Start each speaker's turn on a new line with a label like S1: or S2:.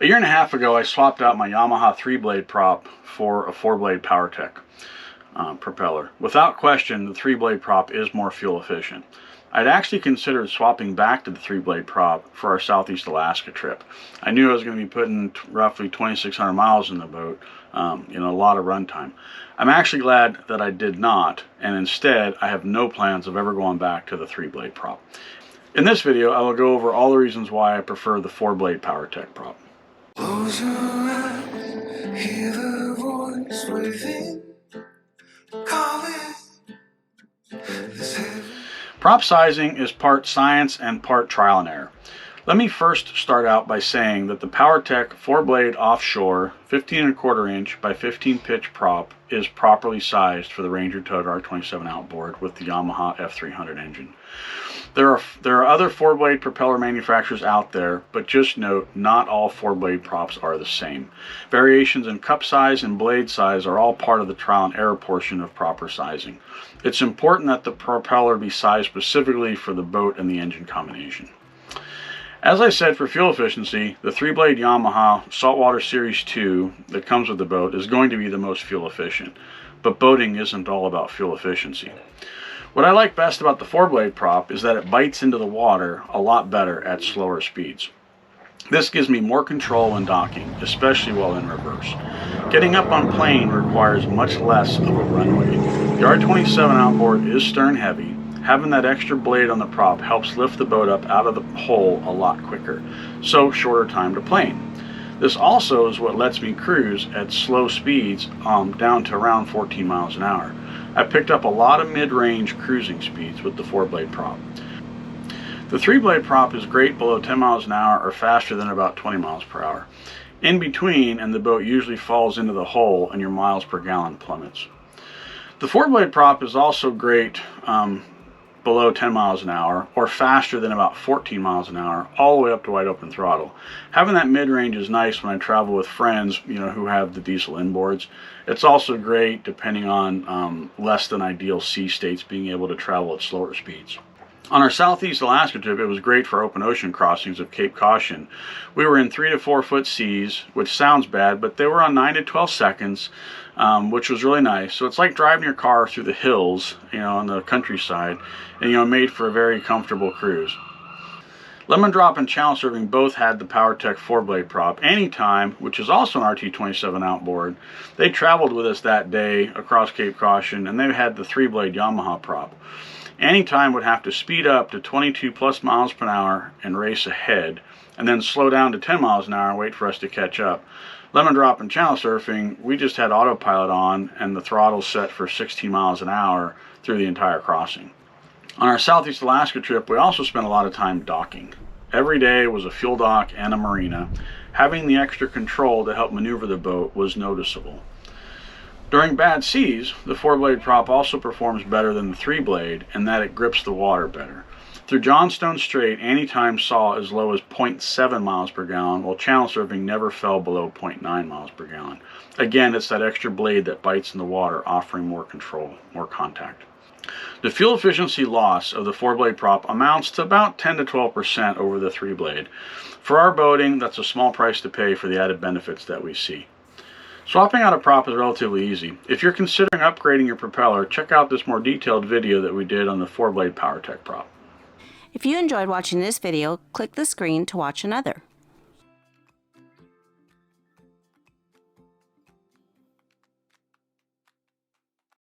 S1: A year and a half ago, I swapped out my Yamaha 3-blade prop for a 4-blade PowerTech propeller. Without question, the 3-blade prop is more fuel efficient. I'd actually considered swapping back to the 3-blade prop for our Southeast Alaska trip. I knew I was going to be putting roughly 2,600 miles in the boat, a lot of runtime. I'm actually glad that I did not, and instead I have no plans of ever going back to the 3-blade prop. In this video, I will go over all the reasons why I prefer the 4-blade PowerTech prop.
S2: Close your eyes, hear the voice within, calling.
S1: Prop sizing is part science and part trial and error. Let me first start out by saying that the PowerTech 4-blade offshore 15¼ inch by 15 pitch prop is properly sized for the Ranger Tug R27 outboard with the Yamaha F300 engine. There are other 4-blade propeller manufacturers out there, but just note, not all 4-blade props are the same. Variations in cup size and blade size are all part of the trial and error portion of proper sizing. It's important that the propeller be sized specifically for the boat and the engine combination. As I said, for fuel efficiency, the 3-blade Yamaha Saltwater Series II that comes with the boat is going to be the most fuel efficient, but boating isn't all about fuel efficiency. What I like best about the 4-blade prop is that it bites into the water a lot better at slower speeds. This gives me more control when docking, especially while in reverse. Getting up on plane requires much less of a runway. The R27 outboard is stern heavy. Having that extra blade on the prop helps lift the boat up out of the hole a lot quicker, so shorter time to plane. This also is what lets me cruise at slow speeds down to around 14 miles an hour. I picked up a lot of mid-range cruising speeds with the 4-blade prop. The 3-blade prop is great below 10 miles an hour or faster than about 20 miles per hour. In between, and the boat usually falls into the hole and your miles per gallon plummets. The 4-blade prop is also great below 10 miles an hour or faster than about 14 miles an hour, all the way up to wide open throttle. Having that mid-range is nice when I travel with friends, who have the diesel inboards. It's also great depending on less than ideal sea states, being able to travel at slower speeds. On our Southeast Alaska trip, it was great for open ocean crossings of Cape Caution. We were in 3 to 4 foot seas, which sounds bad, but they were on 9 to 12 seconds, which was really nice. So it's like driving your car through the hills, on the countryside, and made for a very comfortable cruise. Lemon Drop and Channel Surfing both had the PowerTech 4-blade prop. Anytime, which is also an RT27 outboard, they traveled with us that day across Cape Caution, and they had the 3-blade Yamaha prop. Anytime would have to speed up to 22 plus miles per hour and race ahead, and then slow down to 10 miles an hour and wait for us to catch up. Lemon Drop and Channel Surfing, we just had autopilot on and the throttle set for 16 miles an hour through the entire crossing. On our Southeast Alaska trip, we also spent a lot of time docking. Every day was a fuel dock and a marina. Having the extra control to help maneuver the boat was noticeable. During bad seas, the 4-blade prop also performs better than the 3-blade in that it grips the water better. Through Johnstone Strait, anytime saw as low as 0.7 miles per gallon, while channel surfing never fell below 0.9 miles per gallon. Again, it's that extra blade that bites in the water, offering more control, more contact. The fuel efficiency loss of the 4-blade prop amounts to about 10 to 12% over the 3-blade. For our boating, that's a small price to pay for the added benefits that we see. Swapping out a prop is relatively easy. If you're considering upgrading your propeller, check out this more detailed video that we did on the 4-blade PowerTech prop.
S3: If you enjoyed watching this video, click the screen to watch another.